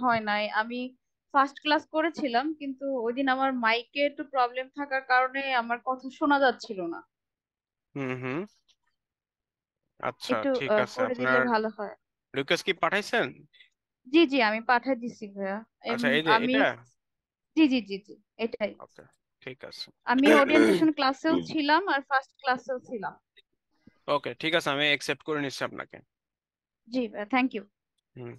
হয় নাই। আমি ফার্স্ট ক্লাস করেছিলাম, কিন্তু ওই দিন আমার মাইকে একটু প্রবলেম থাকার কারণে আমার কথা শোনা যাচ্ছিল না। হুম হুম। আচ্ছা, একটু ঠিক আছে। করে দিলে আপনার ভালো হয়। রিকোয়েস্ট কি পাঠাইছেন? জি জি, আমি পাঠিয়ে দিছি ভাইয়া। আচ্ছা, এই যে আমি এটা। জি জি জি জি, এটাই। ওকে, ঠিক আছে। আমি ওরিয়েন্টেশন ক্লাসেও ছিলাম আর ফার্স্ট ক্লাসেও ছিলাম। ওকে, ঠিক আছে, আমি অ্যাকসেপ্ট করে নিচ্ছি আপনাকে। জি ভাইয়া, থ্যাংক ইউ। হুম।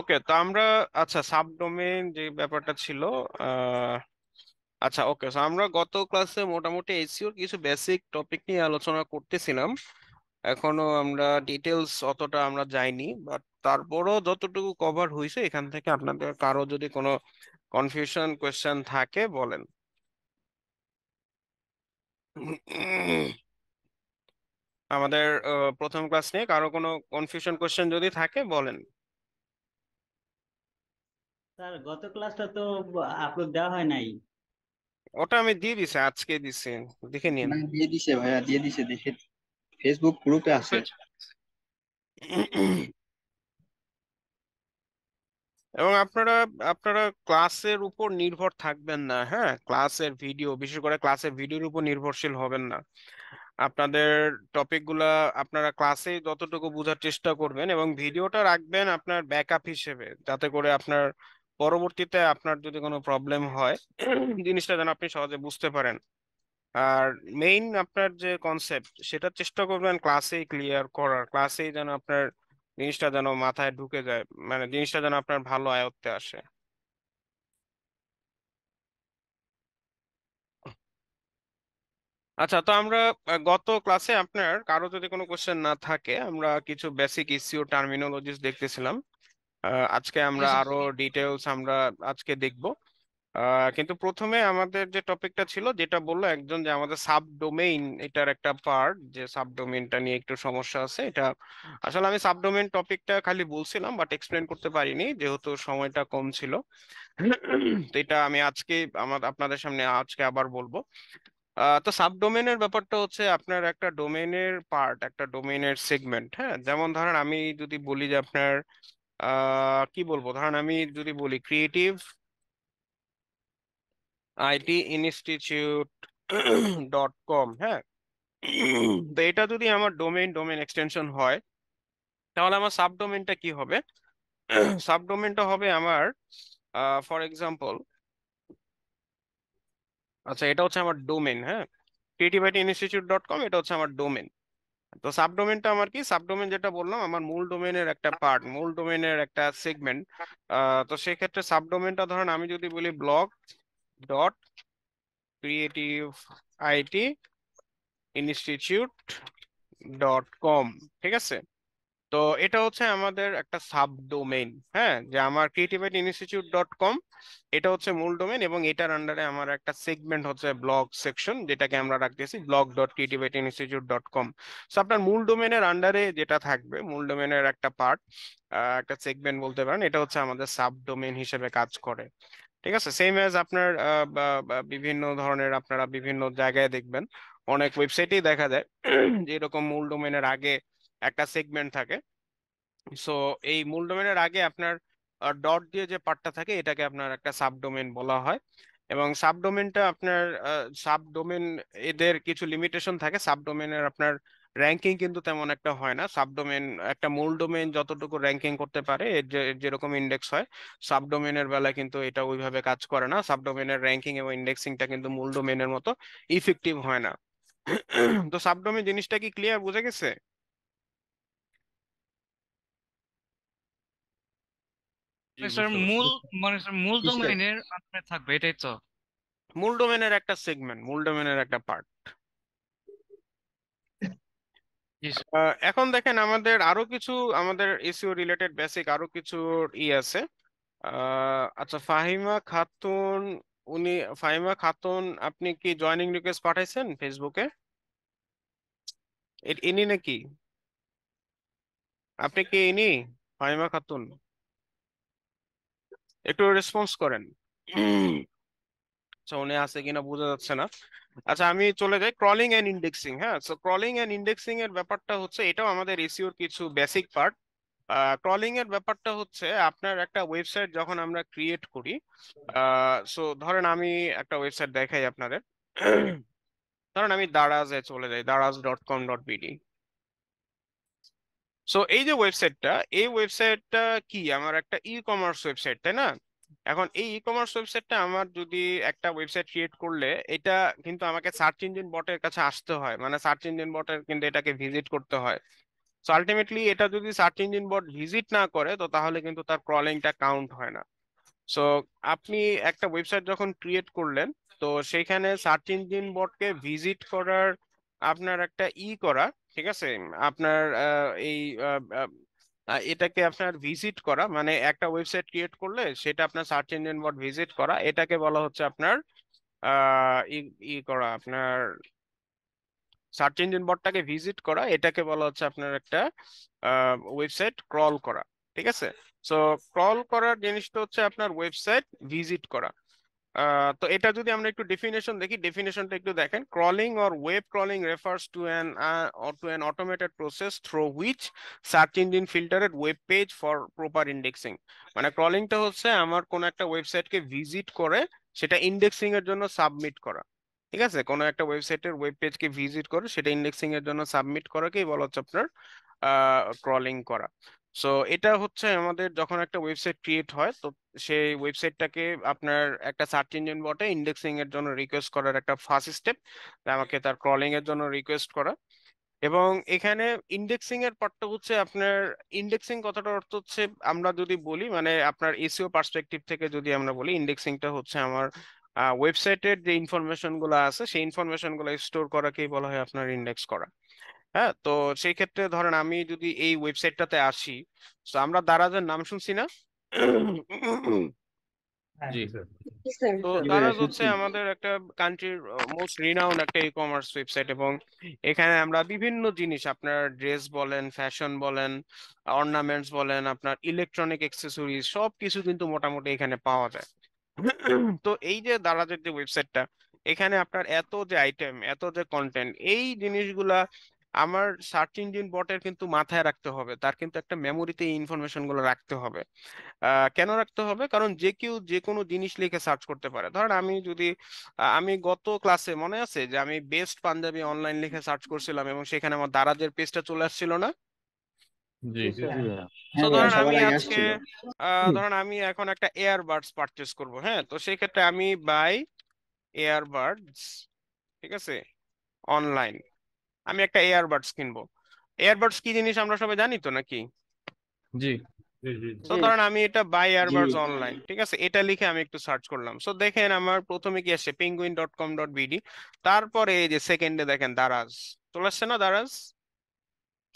ওকে, তো আমরা, আচ্ছা, সাবডোমেন যে ব্যাপারটা ছিল, আহ আচ্ছা, ওকে, আমরা গত ক্লাসে মোটামুটি এসইওর কিছু বেসিক টপিক নিয়ে আলোচনা করতেছিলাম। এখনো আমরা ডিটেলস অতটা আমরা যাইনি, বাট তারপরও যতটুকু কভার হয়েছে এখান থেকে আপনাদের কারো যদি কোনো কনফিউশন কোয়েশ্চেন থাকে বলেন। আমাদের প্রথম ক্লাস নিয়ে কারো কোনো কনফিউশন কোয়েশ্চেন যদি থাকে বলেন। স্যার, গত ক্লাসটা তো আপলোড দেওয়া হয় নাই। ওটা আমি দিয়ে দিছি, আজকে দিছি, দেখে নিন। না, দিয়ে দিছে ভাইয়া, দিয়ে দিছে, দেখে ফেসবুক গ্রুপে আছে। এবং আপনারা আপনারা ক্লাসের উপর নির্ভর থাকবেন না, হ্যাঁ, ক্লাসের ভিডিও, বিশেষ করে ক্লাসের ভিডিওর উপর নির্ভরশীল হবেন না। আপনাদের টপিক গুলা আপনারা ক্লাসে যতটুকু বোঝার চেষ্টা করবেন, এবং ভিডিওটা রাখবেন আপনার ব্যাকআপ হিসেবে, যাতে করে আপনার পরবর্তীতে আপনার যদি কোনো প্রবলেম হয় জিনিসটা যেন আপনি সহজে বুঝতে পারেন। আর মেইন আপনার যে কনসেপ্ট সেটা চেষ্টা করবেন ক্লাসেই ক্লিয়ার করার, ক্লাসেই যেন আপনার জিনিসটা যেন মাথায় ঢুকে যায়, মানে জিনিসটা যেন আপনার ভালো আয়ত্তে আসে। আচ্ছা, তো আমরা গত ক্লাসে আপনার কারো যদি কোনো কোশ্চেন না থাকে, আমরা কিছু বেসিক ইস্যু টার্মিনোলজিস দেখতেছিলাম। আজকে আমরা আরো ডিটেলস আমরা আজকে দেখব। কিন্তু প্রথমে আমাদের যে টপিকটা ছিল, যেটা বললো একজন, যে আমাদের সাব ডোমেইন এটার একটা পার্ট, যে সাব ডোমেইনটা নিয়ে একটু সমস্যা আছে। এটা আসলে আমি সাব ডোমেইন টপিকটা খালি বলছিলাম, বাট এক্সপ্লেন করতে পারিনি যেহেতু সময়টা কম ছিল। তো এটা আমি আজকে আপনাদের সামনে আজকে আবার বলবো। তো সাবডোমেনের ব্যাপারটা হচ্ছে আপনার একটা ডোমেনের পার্ট, একটা ডোমেনের সেগমেন্ট। হ্যাঁ, যেমন ধরেন আমি যদি বলি যে আপনার কি বলবো, ধরেন আমি যদি বলি creative IT institute dot com, হ্যাঁ। তো এটা যদি আমার ডোমেন এক্সটেনশন হয়, তাহলে আমার সাবডোমেনটা কি হবে? সাবডোমেনটা হবে আমার, ফর এক্সাম্পল, আচ্ছা, এটা হচ্ছে আমার ডোমেন, হ্যাঁ, creative IT institute dot com, এটা হচ্ছে আমার ডোমেন। তো সাবডোমেনটা আমার কি, সাবডোমেন যেটা বললাম আমার মূল ডোমেনের একটা পার্ট, মূল ডোমেনের একটা সেগমেন্ট। তো সেক্ষেত্রে সাবডোমেনটা ধরেন আমি যদি বলি blog dot creative IT institute dot com, ঠিক আছে। তো এটা হচ্ছে আমাদের একটা সাবডোমেইন, হ্যাঁ, যে আমার ক্রিয়েটিভিটি ইনস্টিটিউট ডট কম, এটা হচ্ছে মূল ডোমেন, এবং এটার আন্ডারে আমার একটা সেগমেন্ট হচ্ছে ব্লগ সেকশন, যেটাকে আমরা রাখতেছি blog dot creativity institute dot com. তো আপনার মূল ডোমেনের আন্ডারে যেটা থাকবে, মূল ডোমেনের একটা পার্ট, একটা সেগমেন্ট বলতে পারেন, এটা হচ্ছে আমাদের সাবডোমেন হিসেবে কাজ করে। ঠিক আছে, সেম এজ আপনার বিভিন্ন ধরনের, আপনারা বিভিন্ন জায়গায় দেখবেন, অনেক ওয়েবসাইটেই দেখা যায় যে এরকম মূল ডোমেনের আগে একটা সেগমেন্ট থাকে। সো এই মূল ডোমেনের আগে আপনার ডট দিয়ে যে পার্টটা থাকে, এটাকে আপনার একটা সাবডোমেন বলা হয়। এবং সাবডোমেনটা আপনার সাবডোমেন, এদের কিছু লিমিটেশন থাকে সাবডোমেনের। আপনার র্যাঙ্কিং কিন্তু তেমন একটা হয় না সাবডোমেন। একটা মূল ডোমেন যতটুকু র্যাঙ্কিং করতে পারে, এর যেরকম ইন্ডেক্স হয়, সাবডোমেনের বেলায় কিন্তু এটা ওইভাবে কাজ করে না। সাবডোমেনের র্যাঙ্কিং এবং ইন্ডেক্সিংটা কিন্তু মূল ডোমেনের মতো ইফেক্টিভ হয় না। তো সাবডোমেন জিনিসটা কি ক্লিয়ার, বুঝে গেছে? জি, মানে স্যার বুঝতে পারছি। মূল, মানে স্যার মূল কিসের? ডোমেইনের আন্ডারে থাকবে, এটাই তো? মূল ডোমেনের একটা সেগমেন্ট, মূল ডোমেনের একটা পার্ট। জি স্যার। এখন দেখেন আমাদের আরো কিছু, আমাদের এসইও রিলেটেড বেসিক আরো কিছু আছে। আচ্ছা, ফাহিমা খাতুন, উনি, ফাহিমা খাতুন, আপনি কি জয়েনিং রিকোয়েস্ট পাঠাইছেন ফেসবুকে? ইনি নাকি? আপনি কি ইনি, ফাহিমা খাতুন? একটু রেসপন্স করেন। আচ্ছা, উনি আছে কিনা বোঝা যাচ্ছে না। আচ্ছা, আমি চলে যাই ক্রলিং এন্ড ইন্ডেক্সিং। হ্যাঁ, সো ক্রলিং এন্ড ইন্ডেক্সিং এর ব্যাপারটা হচ্ছে, এটাও আমাদের এসইওর কিছু বেসিক পার্ট। ক্রলিং এর ব্যাপারটা হচ্ছে আপনার একটা ওয়েবসাইট যখন আমরা ক্রিয়েট করি, সো ধরেন আমি একটা ওয়েবসাইট দেখাই আপনাদের। ধরেন আমি দারাজে চলে যাই, daraz.com.bd। সো এই যে ওয়েবসাইটটা, এই ওয়েবসাইটটা কি আমার একটা ই কমার্স ওয়েবসাইট, তাই না? এখন এই ই কমার্স ওয়েবসাইটটা আমার যদি একটা ওয়েবসাইট ক্রিয়েট করলে, এটা কিন্তু আমাকে সার্চ ইঞ্জিন বটের কাছে আসতে হয়, মানে সার্চ ইঞ্জিন বটের কিন্তু এটাকে ভিজিট করতে হয়। সো আলটিমেটলি এটা যদি সার্চ ইঞ্জিন বট ভিজিট না করে, তো তাহলে কিন্তু তার ক্রলিংটা কাউন্ট হয় না। সো আপনি একটা ওয়েবসাইট যখন ক্রিয়েট করলেন, তো সেইখানে সার্চ ইঞ্জিন বটকে ভিজিট করার আপনার একটা করা, ঠিক আছে? আপনার এই আহ, আহ, এটাকে আপনার ভিজিট করা, মানে একটা ওয়েবসাইট ক্রিয়েট করলে সেটা আপনার সার্চ ইঞ্জিন বট ভিজিট করা, এটাকে বলা হচ্ছে আপনার আহ ই করা আপনার সার্চ ইঞ্জিন বটটাকে ভিজিট করা, এটাকে বলা হচ্ছে আপনার একটা ওয়েবসাইট ক্রল করা। ঠিক আছে? সো ক্রল করার জিনিসটা হচ্ছে আপনার ওয়েবসাইট ভিজিট করা। তো এটা যদি আমরা একটু ডেফিনেশন দেখি, ডেফিনেশনটা একটু দেখেন। Crawling or web crawling refers to an automated process through which search engine filtered web page for proper indexing. মানে ক্রলিংটা হচ্ছে আমার কোন একটা ওয়েবসাইটকে ভিজিট করে সেটা ইন্ডেক্সিং এর জন্য সাবমিট করা। ঠিক আছে? কোনো একটা ওয়েবসাইটের ওয়েব পেজকে ভিজিট করে সেটা ইন্ডেক্সিং এর জন্য সাবমিট করাকেই বলা হচ্ছে আপনার ক্রলিং করা। সো এটা হচ্ছে আমাদের যখন একটা ওয়েবসাইট ক্রিয়েট হয়, তো সেই ওয়েবসাইটটাকে আপনার একটা সার্চ ইঞ্জিন বটে ইন্ডেক্সিং এর জন্য রিকোয়েস্ট করার একটা ফার্স্ট স্টেপ, আমাকে তার ক্রলিং এর জন্য রিকোয়েস্ট করা। এবং এখানে ইন্ডেক্সিং এর পার্টটা হচ্ছে আপনার, ইন্ডেক্সিং কথাটার অর্থ হচ্ছে আমরা যদি বলি মানে আপনার এসইও পার্সপেক্টিভ থেকে যদি আমরা বলি, ইন্ডেক্সিংটা হচ্ছে আমার ওয়েবসাইটের যে ইনফরমেশন গুলো আছে সেই ইনফরমেশন গুলো স্টোর করাকেই বলা হয় আপনার ইন্ডেক্স করা। হ্যাঁ, তো সেই ক্ষেত্রে ধরেন আমি যদি এই ওয়েবসাইটটাতে আসি, তো আমরা দারাজের নাম শুনছি না? হ্যাঁ জি তো জি ভাইয়া দারাজ হচ্ছে শুনছি। আমাদের একটা কান্ট্রির মোস্ট রিনাউন্ড একটা ই কমার্স ওয়েবসাইট, এবং এখানে আমরা বিভিন্ন জিনিস, আপনার ড্রেস বলেন, ফ্যাশন বলেন, অর্নামেন্টস বলেন, আপনার ইলেকট্রনিক অ্যাক্সেসরিজ, সব কিছু কিন্তু মোটামুটি এখানে পাওয়া যায়। তো এই যে দারাজের যে ওয়েবসাইটটা, এখানে আপনার এত যে আইটেম, এত যে কন্টেন্ট, এই জিনিসগুলা আমার সার্চ ইঞ্জিন বটের কিন্তু মাথায় রাখতে হবে, তার কিন্তু একটা মেমোরিতে এই ইনফরমেশন গুলো রাখতে হবে। কেন রাখতে হবে? কারণ যে কেউ যে কোনো জিনিস লিখে সার্চ করতে পারে। ধরেন আমি যদি আমি গত ক্লাসে মনে আছে যে আমি বেস্ট পাঞ্জাবি অনলাইন লিখে সার্চ করছিলাম এবং সেখানে আমার দারাজের পেজটা চলে আসছিল না? জি জি স্যার। তো হ্যাঁ ভাইয়া ধরেন সবার আমি আগে আজকে আসছিল। ধরেন আমি এখন একটা এয়ারবাডস পারচেস করব, হ্যাঁ, তো সেই ক্ষেত্রে আমি বাই এয়ারবাডস, ঠিক আছে, অনলাইন, আমি একটা এয়ারবাডস কিনবো। এয়ারবাডস কি জিনিস আমরা সবাই জানি তো নাকি? জি তো জি। ধরেন আমি এটা বাই জি এয়ারবাডস অনলাইন, ঠিক আছে, এটা লিখে আমি একটু সার্চ করলাম। সো দেখেন আমার প্রথমে কি আসছে, penguin.com.bd, তারপরে এই যে সেকেন্ডে দেখেন দারাজ চলে আসছে না? দারাজ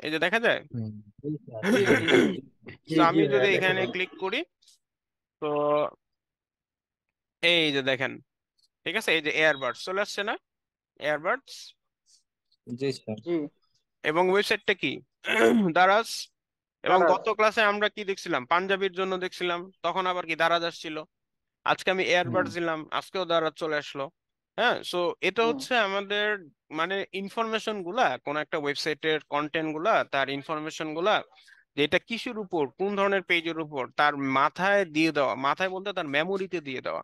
এই যে দেখা যায়। জি স্যার। জি জি জি তো জি আমি যদি ভাইয়া দেখা এখানে যায়। ক্লিক করি, তো এই যে দেখেন, ঠিক আছে, এই যে এয়ারবাডস চলে আসছে না? এয়ারবাডস, জি স্যার। জি। এবং ওয়েবসাইটটা কি? দারাজ। এবং দারাজ। গত ক্লাসে আমরা কি দেখছিলাম? পাঞ্জাবির জন্য দেখছিলাম, তখন আবার কি দারাজ আসছিল। আজকে আমি হুম। এয়ারবাডস দিলাম, আজকেও দারাজ চলে আসলো। হ্যাঁ, সো এটা হুম। হচ্ছে আমাদের মানে ইনফরমেশন গুলা, কোন একটা ওয়েবসাইটের কন্টেন্ট গুলা, তার ইনফরমেশন গুলা, যে এটা কিসের উপর, কোন ধরনের পেজের উপর, তার মাথায় দিয়ে দেওয়া, মাথায় বলতে তার মেমোরিতে দিয়ে দেওয়া।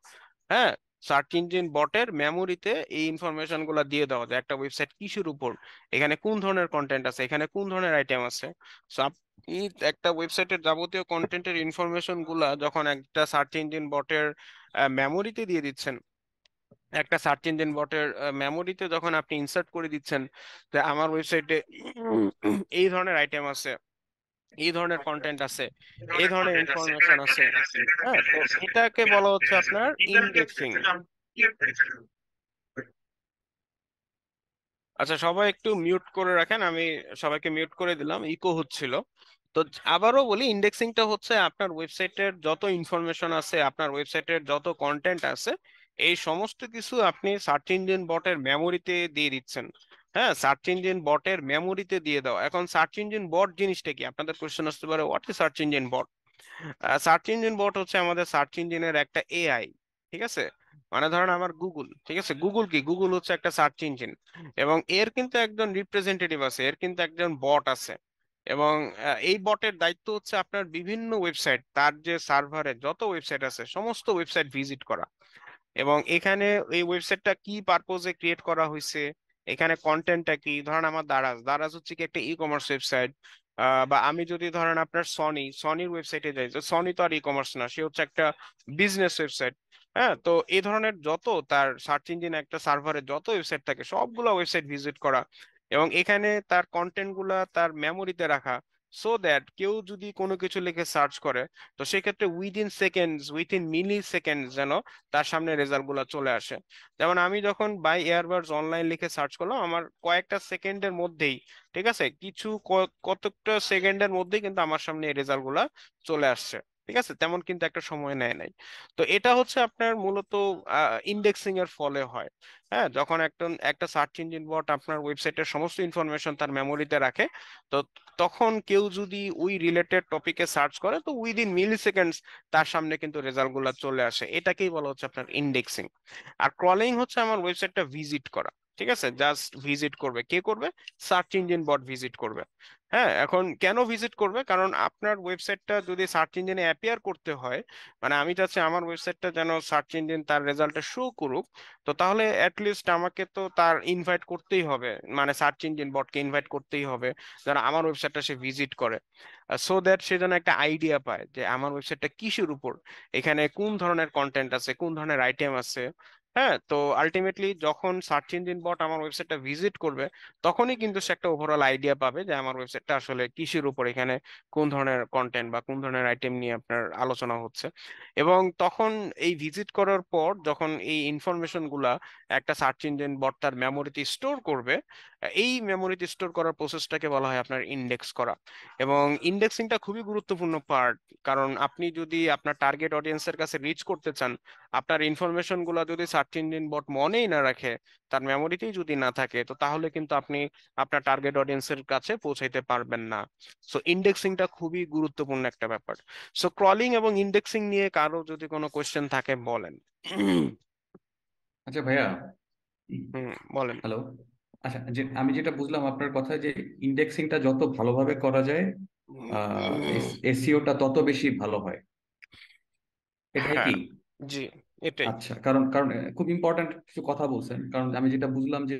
হ্যাঁ, সার্চ ইঞ্জিন বটের মেমোরিতে এই ইনফরমেশন গুলা দিয়ে দেওয়া, যে একটা ওয়েবসাইট কিসের উপর, এখানে কোন ধরনের কন্টেন্ট আছে, এখানে কোন ধরনের আইটেম আছে। সো আপনি একটা ওয়েবসাইটের যাবতীয় কন্টেন্টের ইনফরমেশন গুলা যখন একটা সার্চ ইঞ্জিন বটের মেমোরিতে দিয়ে দিচ্ছেন, একটা সার্চ ইঞ্জিন বটের মেমোরিতে যখন আপনি ইনসার্ট করে দিচ্ছেন যে আমার ওয়েবসাইটে এই ধরনের আইটেম আছে, এই ধরনের কন্টেন্ট আছে, এই ধরনের ইনফরমেশন আছে, হ্যাঁ, তো এটাকে বলা হচ্ছে আপনার ইন্ডেক্সিং। আচ্ছা, সবাই একটু মিউট করে রাখেন, আমি সবাইকে মিউট করে দিলাম, ইকো হচ্ছিল। তো আবারও বলি, ইন্ডেক্সিংটা হচ্ছে আপনার ওয়েবসাইটের যত ইনফরমেশন আছে, আপনার ওয়েবসাইটের যত কন্টেন্ট আছে, এই সমস্ত কিছু আপনি সার্চ ইঞ্জিন বটের মেমোরিতে দিয়ে দিচ্ছেন। হ্যাঁ, সার্চ ইঞ্জিন বটের মেমোরিতে দিয়ে দাও। এখন সার্চ ইঞ্জিন বট জিনিসটা কি? আপনাদের কোশ্চেন আসতে পারে, what is search engine bot? Search engine bot হচ্ছে আমাদের সার্চ ইঞ্জিনের একটা এআই। ঠিক আছে? মানে ধরেন আমার গুগল, ঠিক আছে, গুগল কি? গুগল হচ্ছে একটা সার্চ ইঞ্জিন, এবং এর কিন্তু একজন রিপ্রেজেন্টেটিভ আছে, এর কিন্তু একজন বট আছে। এবং এই বটের দায়িত্ব হচ্ছে আপনার বিভিন্ন ওয়েবসাইট, তার যে সার্ভারে যত ওয়েবসাইট আছে সমস্ত ওয়েবসাইট ভিজিট করা। এবং এখানে এই ওয়েবসাইটটা কি পারপোজে ক্রিয়েট করা হয়েছে, এখানে কন্টেন্টটা কি। ধরেন আমার দারাজ, দারাজ হচ্ছে কি একটা ই কমার্স ওয়েবসাইট। বা আমি যদি ধরেন আপনার সনির ওয়েবসাইটে যাই, তো সনি তো আর ই কমার্স না, সে হচ্ছে একটা বিজনেস ওয়েবসাইট। হ্যাঁ, তো এই ধরনের যত তার সার্চ ইঞ্জিন একটা সার্ভারে যত ওয়েবসাইট থাকে সবগুলো ওয়েবসাইট ভিজিট করা, এবং এখানে তার কন্টেন্ট গুলা তার মেমোরিতে রাখা, সো দ্যাট কেউ যদি কোনো কিছু লিখে সার্চ করে, তো সেক্ষেত্রে উইথিন মিলি সেকেন্ডস যেন তার সামনে রেজাল্ট গুলা চলে আসে। যেমন আমি যখন বাই এয়ারবাডস অনলাইন লিখে সার্চ করলাম, আমার কয়েকটা সেকেন্ডের মধ্যেই, ঠিক আছে, কতটা সেকেন্ডের মধ্যেই কিন্তু আমার সামনে এই রেজাল্ট গুলা চলে আসছে। ঠিক আছে, তেমন কিন্তু একটা সময় নেয় নাই। তো এটা হচ্ছে আপনার মূলত ইন্ডেক্সিং এর ফলে হয়। হ্যাঁ, যখন একটা সার্চ ইঞ্জিন বট আপনার ওয়েবসাইটের সমস্ত ইনফরমেশন তার মেমোরিতে রাখে, তো তখন কেউ যদি ওই রিলেটেড টপিকে সার্চ করে, তো উইদিন মিলি সেকেন্ডস তার সামনে কিন্তু রেজাল্ট গুলা চলে আসে। এটাকেই বলা হচ্ছে আপনার ইন্ডেক্সিং। আর ক্রলিং হচ্ছে আমার ওয়েবসাইটটা ভিজিট করা। ঠিক আছে, জাস্ট ভিজিট করবে, কে করবে? সার্চ ইঞ্জিন বট ভিজিট করবে। হ্যাঁ, এখন কেন ভিজিট করবে? কারণ আপনার ওয়েবসাইটটা যদি সার্চ ইঞ্জিনে অ্যাপিয়ার করতে হয়, মানে আমি চাচ্ছি আমার ওয়েবসাইটটা যেন সার্চ ইঞ্জিন তার রেজাল্টটা শো করুক, তো তাহলে অ্যাটলিস্ট আমাকে তো তার ইনভাইট করতেই হবে, মানে সার্চ ইঞ্জিন বটকে ইনভাইট করতেই হবে যেন আমার ওয়েবসাইটটা সে ভিজিট করে, সো দ্যাট সে যেন একটা আইডিয়া পায় যে আমার ওয়েবসাইটটা কিসের উপর, এখানে কোন ধরনের কন্টেন্ট আছে, কোন ধরনের আইটেম আছে। হ্যাঁ, তো আলটিমেটলি যখন সার্চ ইঞ্জিন বট আমার ওয়েবসাইটটা ভিজিট করবে, তখনই কিন্তু সে একটা ওভারঅল আইডিয়া পাবে যে আমার ওয়েবসাইটটা আসলে কিসের উপর, এখানে কোন ধরনের কন্টেন্ট বা কোন ধরনের আইটেম নিয়ে আপনার আলোচনা হচ্ছে। এবং তখন এই ভিজিট করার পর যখন এই ইনফরমেশন গুলা একটা সার্চ ইঞ্জিন বট তার মেমোরিতে স্টোর করবে, এই মেমোরিতে স্টোর করার প্রসেসটাকে বলা হয় আপনার ইন্ডেক্স করা। এবং ইন্ডেক্সিংটা খুবই গুরুত্বপূর্ণ পার্ট, কারণ আপনি যদি আপনার টার্গেট অডিয়েন্সের কাছে রিচ করতে চান, আপনার ইনফরমেশন গুলা যদি সার্চ ইঞ্জিন বট মনেই না রাখে, তার মেমোরিতেই যদি না থাকে, তো তাহলে কিন্তু আপনি আপনার টার্গেট অডিয়েন্সের কাছে পৌঁছাইতে পারবেন না। সো ইন্ডেক্সিংটা খুবই গুরুত্বপূর্ণ একটা ব্যাপার। সো ক্রলিং এবং ইন্ডেক্সিং নিয়ে কারো যদি কোনো কোয়েশ্চেন থাকে বলেন। আচ্ছা ভাইয়া, বলেন। হ্যালো। আচ্ছা, যে আমি যেটা বুঝলাম আপনার কথা, যে ইন্ডেক্সিংটা যত ভালোভাবে করা যায় এসইওটা তত বেশি ভালো হয়, এটাই হ্যাঁ, কি? জি, এটাই। আচ্ছা, কারণ কারণ খুব ইম্পর্ট্যান্ট কিছু কথা বলছেন। কারণ আমি যেটা বুঝলাম যে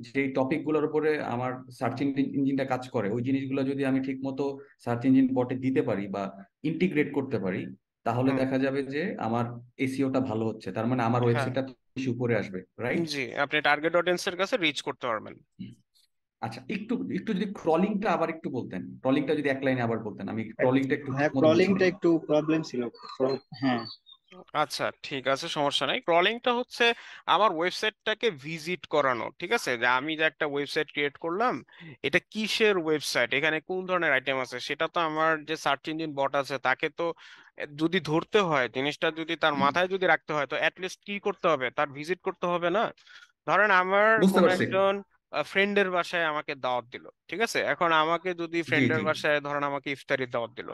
যে টপিক গুলোর উপরে আমার সার্চ ইঞ্জিনটা কাজ করে, ওই জিনিসগুলো যদি আমি ঠিক মতো সার্চ ইঞ্জিন বটে দিতে পারি বা ইন্টিগ্রেট করতে পারি, তাহলে হুম, দেখা যাবে যে আমার এসইওটা ভালো হচ্ছে, তার মানে আমার হ্যাঁ, ওয়েবসাইটটা বেশি উপরে আসবে, রাইট? জি, আপনি টার্গেট অডিয়েন্সের কাছে রিচ করতে পারবেন। আচ্ছা, একটু একটু যদি ক্রলিংটা আবার একটু বলতেন, ক্রলিংটা যদি এক লাইনে আবার বলতেন, আমি ক্রলিংটা একটু হ্যাঁ, ঠিকমতো বুঝি ক্রলিংটা নাই। একটু প্রবলেম ছিল। হ্যাঁ, আচ্ছা, ঠিক আছে, সমস্যা নাই। ক্রলিংটা হচ্ছে আমার ওয়েবসাইটটাকে ভিজিট করানো। ঠিক আছে, যে আমি যে একটা ওয়েবসাইট ক্রিয়েট করলাম, এটা কিসের ওয়েবসাইট, এখানে কোন ধরনের আইটেম আছে, সেটা তো আমার যে সার্চ ইঞ্জিন বট আছে তাকে তো যদি ধরতে হয়, জিনিসটা যদি তার মাথায় যদি রাখতে হয়, তো অ্যাটলিস্ট কি করতে হবে, তার ভিজিট করতে হবে না? ধরেন আমার বুঝতে কোনো পারছি। একজন ফ্রেন্ডের বাসায় আমাকে দাওয়াত দিল, ঠিক আছে, এখন আমাকে যদি জি ফ্রেন্ডের জি। বাসায় ধরেন আমাকে ইফতারির দাওয়াত দিল,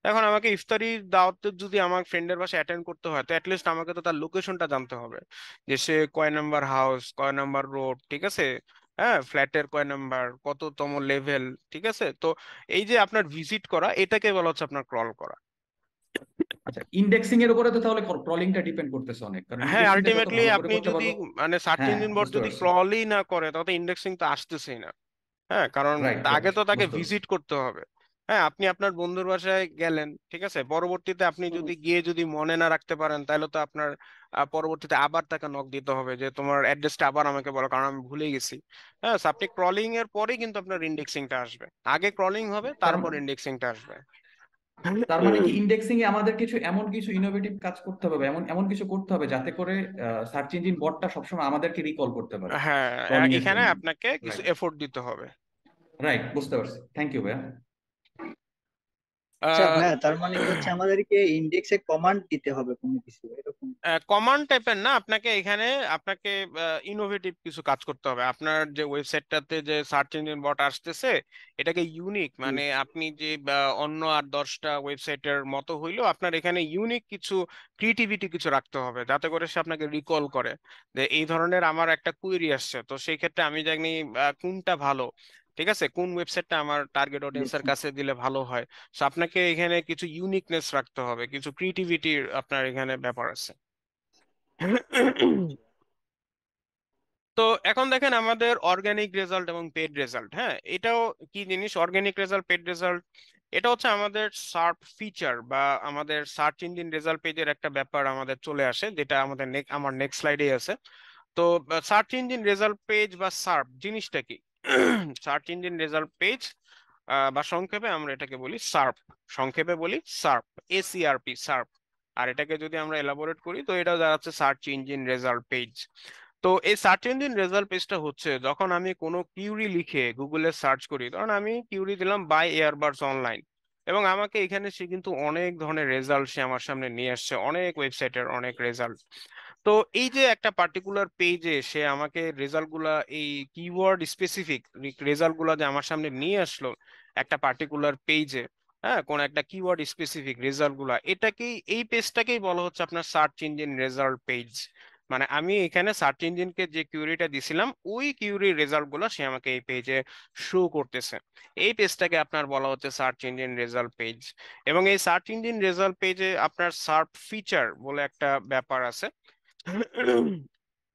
এখন আমাকে ইফতারির দাওয়াতে যদি আমার ফ্রেন্ডের বাসায় অ্যাটেন্ড করতে হয়, তো অ্যাটলিস্ট আমাকে তো তার লোকেশনটা জানতে হবে, যে সে কয় নাম্বার হাউস, কয় নাম্বার রোড, ঠিক আছে, হ্যাঁ, ফ্ল্যাটের কয় নাম্বার, কততম লেভেল। ঠিক আছে, তো এই যে আপনার ভিজিট করা, এটাকে বলা হচ্ছে আপনার ক্রল করা। আচ্ছা, ইন্ডেক্সিং এর উপরে তো তাহলে ক্রলিংটা ডিপেন্ড করতেছে অনেক, কারণ হ্যাঁ, ইন্ডেক্সিংটা যত আলটিমেটলি ভালো করে আপনি করতে যদি পারবো। মানে সার্চ হ্যাঁ, ইঞ্জিন বট বুঝতে যদি পারছি। ক্রলই না করে, তাহলে ইন্ডেক্সিং তো আসতেছেই না। হ্যাঁ, কারণ রাইট আগে রাইট, তো তাকে বুঝতে পারছি। ভিজিট করতে হবে। হ্যাঁ, আপনি আপনার বন্ধুর বাসায় গেলেন, ঠিক আছে, পরবর্তীতে আপনি যদি গিয়ে যদি মনে না রাখতে পারেন, তাহলে তো আপনার পরবর্তীতে আবার তাকে নক দিতে হবে যে তোমার অ্যাড্রেসটা আবার আমাকে বলো, কারণ আমি ভুলে গেছি। হ্যাঁ, so আপনি ক্রলিং এর পরেই কিন্তু আপনার ইন্ডেক্সিংটা আসবে, আগে ক্রলিং হবে তার তারপর ইন্ডেক্সিংটা আসবে। তার মানে কি ইন্ডেক্সিং এ আমাদের কিছু এমন কিছু ইনোভেটিভ কাজ করতে হবে, এমন এমন কিছু করতে হবে যাতে করে সার্চ ইঞ্জিন বটটা সবসময় আমাদেরকে রিকল করতে পারে হ্যাঁ, ক্রলিং এর এখানে জন্য। আপনাকে কিছু রাইট এফোর্ট দিতে হবে। রাইট, বুঝতে পারছি। থ্যাংক ইউ ভাইয়া। আচ্ছা ভাইয়া, তার মানে কি হচ্ছে আমাদেরকে ইন্ডেক্সে কমান্ড দিতে হবে কোনো কিছু এরকম? কমান্ড টাইপের না, আপনাকে ইনোভেটিভ কিছু কাজ করতে হবে। আপনার যে ওয়েবসাইটটাতে যে সার্চ ইঞ্জিন বট আসতেছে, এটাকে ইউনিক, জি। মানে আপনি যে অন্য আর 10টা ওয়েবসাইটের মতো হইলেও আপনার এখানে ইউনিক কিছু ক্রিয়েটিভিটি কিছু রাখতে হবে, যাতে করে সে আপনাকে রিকল করে যে এই ধরনের আমার একটা কুয়েরি আসছে, তো সেই ক্ষেত্রে আমি জানি কোনটা ভালো, ঠিক আছে, কোন ওয়েবসাইটটা আমার টার্গেট অডিয়েন্সের কাছে দিলে ভালো হয়। সো আপনাকে এখানে কিছু ইউনিকনেস রাখতে হবে, কিছু ক্রিয়েটিভিটির আপনার এখানে ব্যাপার আছে। তো এখন দেখেন আমাদের অর্গানিক রেজাল্ট এবং পেড রেজাল্ট, হ্যাঁ এটাও কি জিনিস, অর্গানিক রেজাল্ট পেড রেজাল্ট, এটা হচ্ছে আমাদের সার্চ ফিচার বা আমাদের সার্চ ইঞ্জিন রেজাল্ট পেজের একটা ব্যাপার আমাদের চলে আসে, যেটা আমাদের আমার নেক্সট স্লাইডে আছে। তো সার্চ ইঞ্জিন রেজাল্ট পেজ বা সার্প জিনিসটা কি? সার্চ ইঞ্জিন রেজাল্ট পেজ বা সংক্ষেপে আমরা এটাকে বলি সার্প, সংক্ষেপে বলি সার্প, এসিআরপি সার্প। আর এটাকে যদি আমরা এলাবোরেট করি তো এটা দাঁড়াচ্ছে সার্চ ইঞ্জিন রেজাল্ট পেজ। তো এই সার্চ ইঞ্জিন রেজাল্ট পেজটা হচ্ছে যখন আমি কোনো কিউরি লিখে গুগলে সার্চ করি, ধরুন আমি কিউরি দিলাম বাই এয়ারবাডস অনলাইন, এবং আমাকে এখানে সে কিন্তু অনেক ধরনের রেজাল্ট সে আমার সামনে নিয়ে আসছে, অনেক ওয়েবসাইটের অনেক রেজাল্ট। তো এই যে একটা পার্টিকুলার পেজে সে আমাকে রেজাল্ট গুলা, এই কিওয়ার্ড স্পেসিফিক রেজাল্ট গুলা যে আমার সামনে নিয়ে আসলো একটা পার্টিকুলার পেজে, হ্যাঁ কোন একটা কিওয়ার্ড স্পেসিফিক রেজাল্ট গুলা, এটাকেই এই পেজটাকেই বলা হচ্ছে আপনার সার্চ ইঞ্জিন রেজাল্ট পেজ। মানে আমি এখানে সার্চ ইঞ্জিনকে যে কিউরিটা দিছিলাম ওই কিউরির রেজাল্ট গুলো সে আমাকে এই পেজে শো করতেছে, এই পেজটাকে আপনার বলা হচ্ছে সার্চ ইঞ্জিন রেজাল্ট পেজ। এবং এই সার্চ ইঞ্জিন রেজাল্ট পেজে আপনার সার্চ ফিচার বলে একটা ব্যাপার আছে।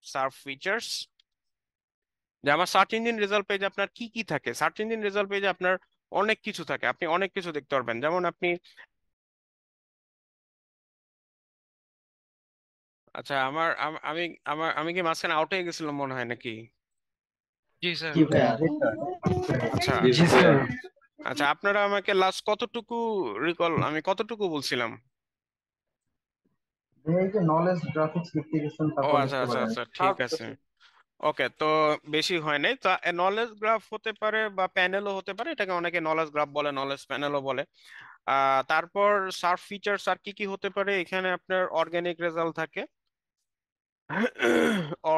সার্চ ফিচার্স, যে আমার সার্চ ইঞ্জিন রেজাল্ট পেজে আপনার কি কি থাকে, সার্চ ইঞ্জিন রেজাল্ট পেজে আপনার অনেক কিছু থাকে, আপনি অনেক কিছু দেখতে পারবেন। যেমন আপনি, আচ্ছা আমার আমি আমি কি মাঝখানে আউট হয়ে গেছিলাম মনে হয় নাকি? জি স্যার। জি ভাইয়া। আচ্ছা জি জি ভাইয়া। স্যার। আচ্ছা, আপনারা আমাকে লাস্ট কতটুকু আমি কতটুকু বলছিলাম? এই যে নলেজ গ্রাফিক্স লিখতে গেছেন, ও তারপর আচ্ছা লিখতে আচ্ছা পারেন আচ্ছা, ঠিক আছে। ওকে, তো বেশি হয় নাই। তো নলেজ গ্রাফ হতে পারে বা প্যানেলও হতে পারে, এটাকে অনেকে নলেজ গ্রাফ বলে, নলেজ প্যানেলও বলে। তারপর সার্চ ফিচার্স আর কি কি হতে পারে, এখানে আপনার অর্গানিক রেজাল্ট থাকে,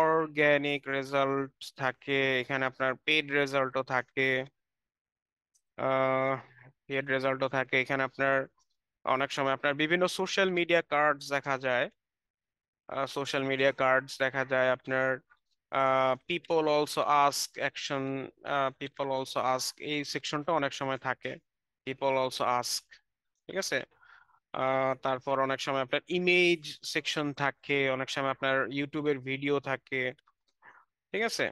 অর্গানিক রেজাল্ট থাকে এখানে, আপনার পেড রেজাল্টও থাকে, পেড রেজাল্টও থাকে এখানে আপনার। অনেক সময় আপনার বিভিন্ন সোশ্যাল মিডিয়া কার্ডস দেখা যায়, সোশ্যাল মিডিয়া কার্ডস দেখা যায় আপনার। People also ask action, people also ask এই সেকশনটা অনেক সময় থাকে, পিপল অলসো আস্ক, ঠিক আছে। তারপর অনেক সময় আপনার ইমেজ সেকশন থাকে, অনেক সময় আপনার ইউটিউবের ভিডিও থাকে, ঠিক আছে,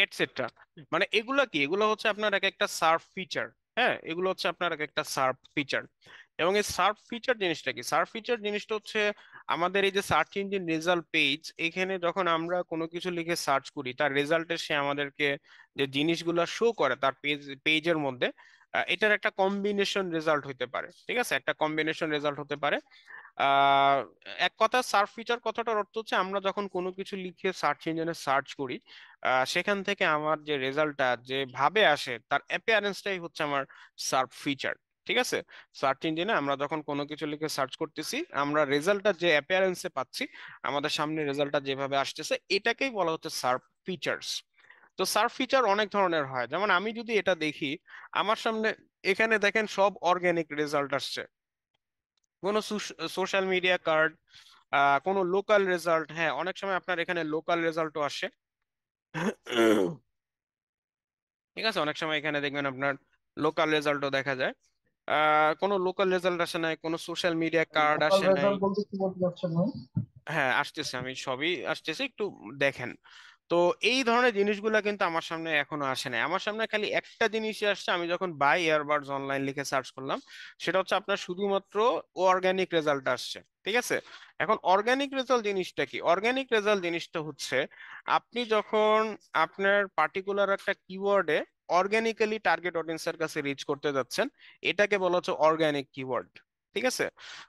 এটসেট্রা। মানে এগুলা কি, এগুলো হচ্ছে আপনার এক একটা সার্ফ ফিচার। হ্যাঁ, এগুলো হচ্ছে আপনার এক একটা সার্ফ ফিচার। এবং এই সার্ফ ফিচার জিনিসটা কি, সার্ফ ফিচার জিনিসটা হচ্ছে আমাদের এই যে সার্চ ইঞ্জিন রেজাল্ট পেজ, এখানে যখন আমরা কোনো কিছু লিখে সার্চ করি তার রেজাল্টে সে আমাদেরকে যে জিনিসগুলো শো করে তার পেজের মধ্যে, এটার একটা কম্বিনেশন রেজাল্ট হতে পারে, ঠিক আছে, একটা কম্বিনেশন রেজাল্ট হতে পারে। আহ এক কথা সার্চ ফিচার কথাটার অর্থ হচ্ছে আমরা যখন কোনো কিছু লিখে সার্চ ইঞ্জিনে সার্চ করি, সেখান থেকে আমার যে রেজাল্টটা যে ভাবে আসে তার অ্যাপিয়ারেন্সটাই হচ্ছে আমার সার্চ ফিচার, ঠিক আছে। সার্চ ইঞ্জিনে আমরা যখন কোনো কিছু লিখে সার্চ করতেছি, আমরা রেজাল্টটা যে অ্যাপিয়ারেন্সে পাচ্ছি, আমাদের সামনে রেজাল্টটা যেভাবে আসতেছে, এটাকেই বলা হচ্ছে সার্চ ফিচার্স। তো সার্চ ফিচার অনেক ধরনের হয়, যেমন আমি যদি এটা দেখি আমার সামনে, এখানে দেখেন সব অর্গানিক রেজাল্ট আসছে, কোনো সোশ্যাল মিডিয়া কার্ড, কোনো লোকাল রেজাল্ট, হ্যাঁ অনেক সময় আপনার এখানে লোকাল রেজাল্টও আসে, ঠিক আছে, অনেক সময় এখানে দেখবেন আপনার লোকাল রেজাল্টও দেখা যায়। কোনো লোকাল রেজাল্ট আসে নাই, কোনো সোশ্যাল মিডিয়া কার্ড লোকাল আসে নাই। রেজাল্ট বলতে কি বলতে চাচ্ছেন ভাই? হ্যাঁ আসতেছে, আমি সবই আসতেছে, একটু দেখেন। তো এই ধরনের জিনিসগুলো কিন্তু আমার সামনে এখনো আসে নাই, আমার সামনে খালি একটা জিনিসই আসছে, আমি যখন বাই ইয়ারবাডস অনলাইন লিখে সার্চ করলাম, সেটা হচ্ছে আপনার শুধুমাত্র অর্গানিক রেজাল্ট আসছে, ঠিক আছে। এখন অর্গানিক রেজাল্ট জিনিসটা কি, অর্গানিক রেজাল্ট জিনিসটা হচ্ছে আপনি যখন আপনার পার্টিকুলার একটা কিওয়ার্ডে অর্গানিক্যালি টার্গেট অডিয়েন্সের কাছে রিচ করতে যাচ্ছেন, এটাকে বলা হচ্ছে অর্গানিক কিওয়ার্ড, ঠিক আছে।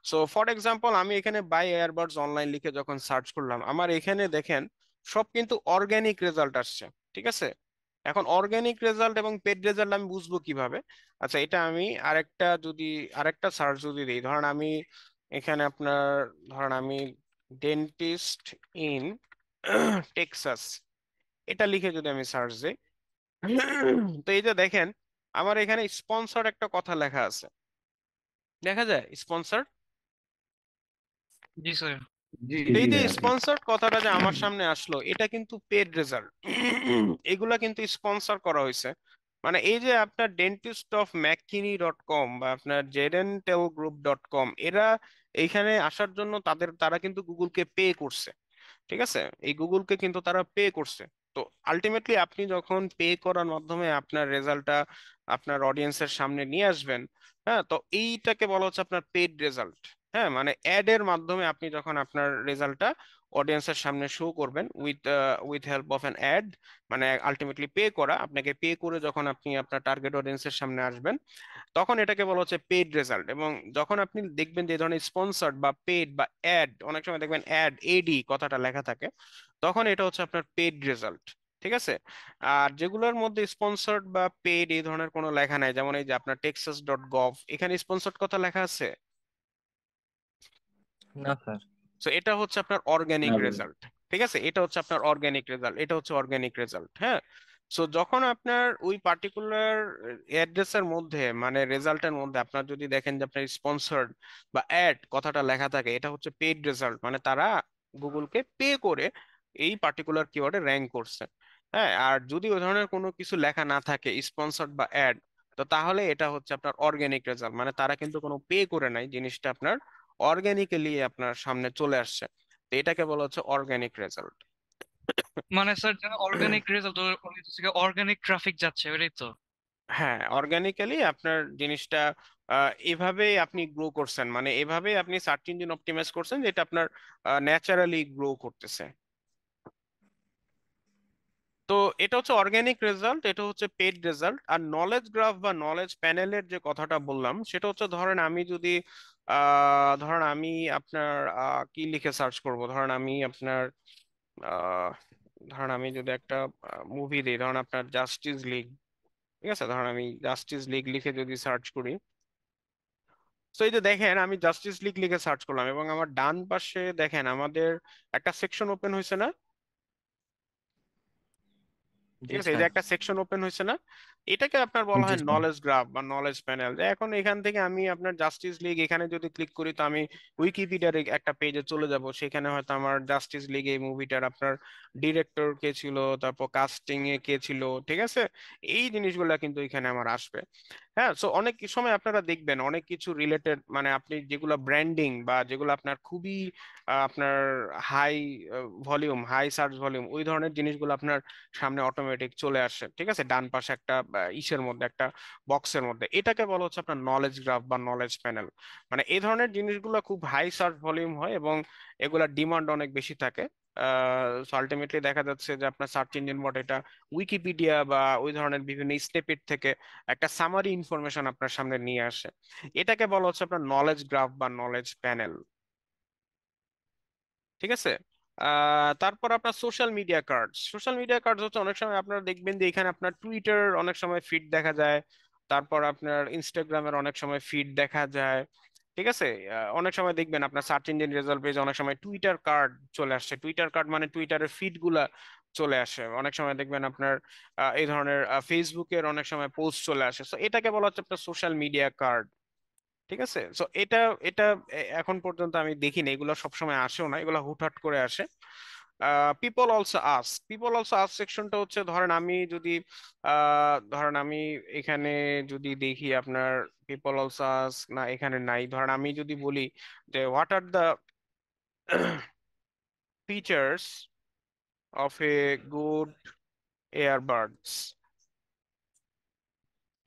সো ফর এক্সাম্পল আমি এখানে বাই এয়ারবাডস অনলাইন লিখে যখন সার্চ করলাম, আমার এখানে দেখেন সব কিন্তু অর্গানিক রেজাল্ট আসছে, ঠিক আছে। এখন অর্গানিক রেজাল্ট এবং পেড রেজাল্ট আমি বুঝবো কিভাবে? আচ্ছা, এটা আমি আরেকটা সার্চ যদি দিই, ধরেন আমি এখানে আপনার, ধরেন আমি ডেন্টিস্ট ইন টেক্সাস, এটা লিখে যদি আমি সার্চ দিই, তো এই যে দেখেন আমার এখানে স্পন্সর একটা কথা লেখা আছে, দেখা যায় স্পন্সর। জি স্যার। জি তো জি এই যে ভাইয়া জি। স্পন্সর কথাটা যে আমার সামনে আসলো, এটা কিন্তু পেড রেজাল্ট। এগুলা কিন্তু স্পন্সর করা হয়েছে। মানে এই যে আপনার ডেন্টিস্ট অফ ম্যাককিনি.কম বা আপনার জেডেনটেলগ্রুপ.কম, এরা এইখানে আসার জন্য তারা কিন্তু গুগলকে পে করছে। ঠিক আছে, এই গুগলকে কিন্তু তারা পে করছে। তো আলটিমেটলি আপনি যখন পে করার মাধ্যমে আপনার রেজাল্টটা আপনার অডিয়েন্সের সামনে নিয়ে আসবেন, হ্যাঁ, তো এইটাকে বলা হচ্ছে আপনার পেড রেজাল্ট। হ্যাঁ, মানে অ্যাড এর মাধ্যমে আপনি যখন আপনার রেজাল্টটা অডিয়েন্সের সামনে শো করবেন with help of an add, মানে আলটিমেটলি পে করা, আপনাকে পে করে যখন আপনি আপনার টার্গেট অডিয়েন্সের সামনে আসবেন, তখন এটাকে বলা হচ্ছে পেড রেজাল্ট। এবং যখন আপনি দেখবেন যে এই ধরনের স্পন্সর্ড বা পেড বা অ্যাড, অনেক সময় দেখবেন অ্যাড এডি কথাটা লেখা থাকে, তখন এটা হচ্ছে আপনার পেড রেজাল্ট। ঠিক আছে। আর যেগুলোর মধ্যে স্পন্সর্ড বা পেড এই ধরনের কোনো লেখা নাই, যেমন এই যে আপনার texas.gov, এখানে স্পন্সর্ড কথা লেখা আছে। না স্যার। সো এটা হচ্ছে আপনার না অর্গানিক ভাই। রেজাল্ট। ঠিক আছে, এটা হচ্ছে আপনার অর্গানিক রেজাল্ট, এটা হচ্ছে অর্গানিক রেজাল্ট। হ্যাঁ। সো যখন আপনার ওই পার্টিকুলার অ্যাড্রেসের মধ্যে, মানে রেজাল্টের মধ্যে আপনার যদি দেখেন যে আপনার স্পন্সর্ড বা অ্যাড কথাটা লেখা থাকে, এটা হচ্ছে পেইড রেজাল্ট, মানে তারা গুগলকে পে করে এই পার্টিকুলার কিওয়ার্ডে র্যাঙ্ক করছে। হ্যাঁ, আর যদি ওই ধরনের কোনো কিছু লেখা না থাকে, স্পন্সর্ড বা অ্যাড, তো তাহলে এটা হচ্ছে আপনার অর্গানিক রেজাল্ট, মানে তারা কিন্তু কোনো পে করে নাই, জিনিসটা আপনার অর্গানিক্যালি আপনার সামনে চলে আসছে। তো এটাকে বলা হচ্ছে অর্গানিক রেজাল্ট। মানে স্যার যারা অর্গানিক রেজাল্ট অর্গানিক ট্রাফিক যাচ্ছে ওইটাই তো। হ্যাঁ, অর্গানিক্যালি আপনার জিনিসটা এভাবেই আপনি গ্রো করছেন, মানে এভাবেই আপনি সার্চ ইঞ্জিন অপটিমাইজ করছেন, যেটা আপনার ন্যাচারালি গ্রো করতেছে। তো এটা হচ্ছে অর্গানিক রেজাল্ট, এটা হচ্ছে পেড রেজাল্ট। আর নলেজ গ্রাফ বা নলেজ প্যানেলের যে কথাটা বললাম, সেটা হচ্ছে ধরেন আমি যদি ধরেন আমি আপনার কি লিখে সার্চ করব, ধরেন আমি আপনার আহ ধরেন আমি যদি একটা মুভি দিই, ধরেন আপনার জাস্টিস লিগ। ঠিক আছে, ধরেন আমি জাস্টিস লিগ লিখে যদি সার্চ করি, তো এই যে দেখেন আমি জাস্টিস লিগ লিখে সার্চ করলাম, এবং আমার ডান পাশে দেখেন আমাদের একটা সেকশন ওপেন হয়েছে না? ঠিক জি আছে, এই যে স্যার। একটা সেকশন ওপেন হয়েছে না, এটাকে আপনার বলা জি হয় স্যার। নলেজ গ্রাফ বা নলেজ প্যানেল। এখন এখান থেকে আমি আপনার জাস্টিস লিগ এখানে যদি ক্লিক করি, তো আমি উইকিপিডিয়ার একটা পেজে চলে যাব, সেখানে হয়তো আমার জাস্টিস লিগ এই মুভিটার আপনার ডিরেক্টর কে ছিল, তারপর কাস্টিং এ কে ছিল, ঠিক আছে, এই জিনিসগুলা কিন্তু এখানে আমার আসবে। হ্যাঁ, সো অনেক সময় আপনারা দেখবেন অনেক কিছু রিলেটেড, মানে আপনি যেগুলো ব্র্যান্ডিং বা যেগুলো আপনার খুবই আপনার high volume, high search volume, ওই ধরনের জিনিসগুলো আপনার সামনে অটোমেটিক চলে আসে। ঠিক আছে, ডান পাশে একটা ইসের মধ্যে, একটা বক্সের মধ্যে, এটাকে বলা হচ্ছে আপনার নলেজ গ্রাফ বা নলেজ প্যানেল। মানে এই ধরনের জিনিসগুলো খুব হাই সার্চ ভলিউম হয় এবং এগুলা ডিমান্ড অনেক বেশি থাকে। আলটিমেটলি দেখা যাচ্ছে যে আপনার সার্চ ইঞ্জিন বট এটা উইকিপিডিয়া বা ওই ধরনের বিভিন্ন স্টেপিট থেকে একটা সামারি ইনফরমেশন আপনার সামনে নিয়ে আসে। এটাকে বলা হচ্ছে আপনার নলেজ গ্রাফ বা নলেজ প্যানেল। ঠিক আছে। তারপর আপনার social media cards. Social media cards হচ্ছে অনেক সময় আপনারা দেখবেন যে এখানে আপনার টুইটার অনেক সময় ফিড দেখা যায়, তারপর আপনার ইনস্টাগ্রামের অনেক সময় ফিড দেখা যায়। ঠিক আছে। অনেক সময় দেখবেন আপনার সার্চ ইঞ্জিন রেজাল্ট পেজে অনেক সময় টুইটার কার্ড চলে আসছে, টুইটার কার্ড মানে টুইটারের ফিড গুলা চলে আসে। অনেক সময় দেখবেন আপনার এই ধরনের ফেসবুকের অনেক সময় পোস্ট চলে আসে। তো এটাকে বলা হচ্ছে আপনার সোশ্যাল মিডিয়া কার্ড। ঠিক আছে। সো এটা এটা এখন পর্যন্ত আমি দেখিনি, এগুলো সবসময় আসেও না, এগুলো হুটহাট করে আসে। পিপল অলসো আস্ক সেকশনটা হচ্ছে, ধরেন আমি যদি ধরেন আমি এখানে যদি দেখি আপনার পিপল অলসো আস্ক না, এখানে নাই। ধরেন আমি যদি বলি যে what are the features of a good earbuds.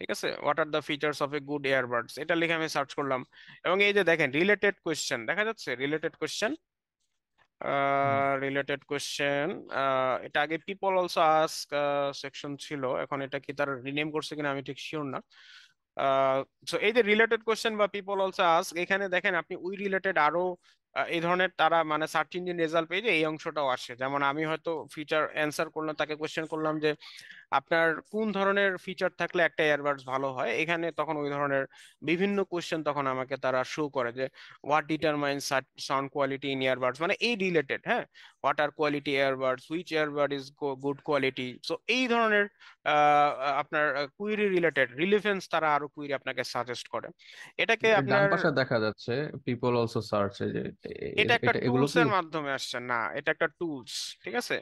ঠিক আছে, what are the features of a good earbuds, এটা লিখে আমি সার্চ করলাম, এবং এই যে দেখেন রিলেটেড কোয়েশ্চেন দেখা যাচ্ছে, রিলেটেড কোয়েশ্চেন, রিলেটেড কোয়েশ্চেন। এটা আগে পিপল অলসো আস্ক সেকশন ছিল, এখন এটা কি তার রিনেম করছে কিনা আমি ঠিক শিওর না। সো এই যে রিলেটেড কোয়েশ্চেন বা পিপল অলসো আস্ক, এখানে দেখেন আপনি ওই রিলেটেড আরো এই ধরনের তারা মানে সার্চ ইঞ্জিন রেজাল্ট পেজে এই অংশটাও আসে। যেমন আমি হয়তো ফিচার অ্যান্সার করলাম, তাকে কোয়েশ্চেন করলাম যে আপনার কোন ধরনের ফিচার থাকলে একটা এয়ারবাডস ভালো হয়, এখানে তখন ওই ধরনের বিভিন্ন কোয়েশ্চেন তখন আমাকে তারা শো করে যে what determines sound quality in earbuds, মানে এই রিলেটেড। হ্যাঁ, what are quality earbuds, which earbud is good quality. So এই ধরনের আপনার কুইরি রিলেটেড রিলেভেন্স তারা আরো কুইরি আপনাকে সাজেস্ট করে। এটাকে ডান আপনার পাশে দেখা যাচ্ছে পিপল অলসো সার্চ, এই যে এটা একটা এগুলো টুলস কি? এর মাধ্যমে আসছে না, এটা একটা টুলস, ঠিক আছে।